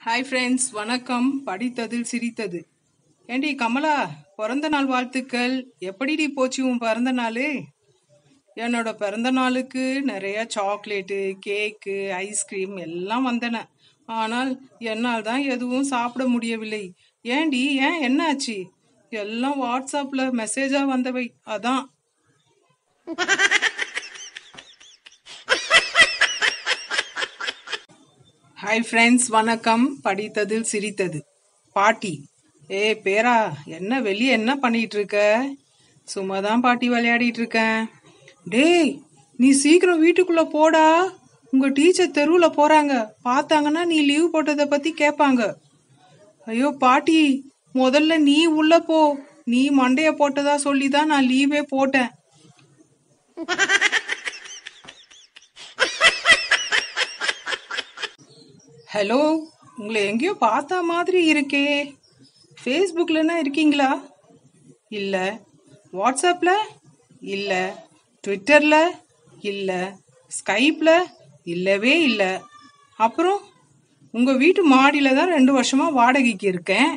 Hi friends, வணக்கம். படித்ததில் சிரித்தது. ஏண்டி கமலா, பிறந்த நாள் வாழ்த்துக்கள். எப்படிடி போச்சு உன் பிறந்த நாள்? என்னோட பிறந்த நாளுக்கு நிறைய சாக்லேட்டு, கேக்கு, ஐஸ்கிரீம் எல்லாம் வந்தன. ஆனால் என்னால் தான் எதுவும் சாப்பிட முடியவில்லை. ஏண்டி, ஏன் என்ன ஆச்சு? எல்லாம் வாட்ஸ்அப்ல மெசேஜா வந்தவை, அதான். ஹாய் ஃப்ரெண்ட்ஸ், வணக்கம். படித்ததில் சிரித்தது. பாட்டி. பேரா, என்ன வெளியே என்ன பண்ணிட்டு இருக்க? சும்மா தான் பாட்டி, விளையாடிட்டு இருக்கேன். டேய், நீ சீக்கிரம் வீட்டுக்குள்ள போடா. உங்க டீச்சர் தெருவில் போறாங்க. பார்த்தாங்கன்னா நீ லீவ் போட்டதை பத்தி கேட்பாங்க. ஐயோ பாட்டி, முதல்ல நீ உள்ள போ. நீ மண்டைய போட்டதா சொல்லி தான் நான் லீவே போட்டேன். ஹலோ, உங்களை எங்கேயோ பார்த்த மாதிரி இருக்கே. ஃபேஸ்புக்கில்னா இருக்கீங்களா? இல்லை. வாட்ஸ்அப்பில்? இல்லை. ட்விட்டரில்? இல்லை. ஸ்கைப்பில்? இல்லவே இல்லை. அப்புறம் உங்கள் வீட்டு மாடியில் தான் 2 வருஷமாக வாடகைக்கு இருக்கேன்.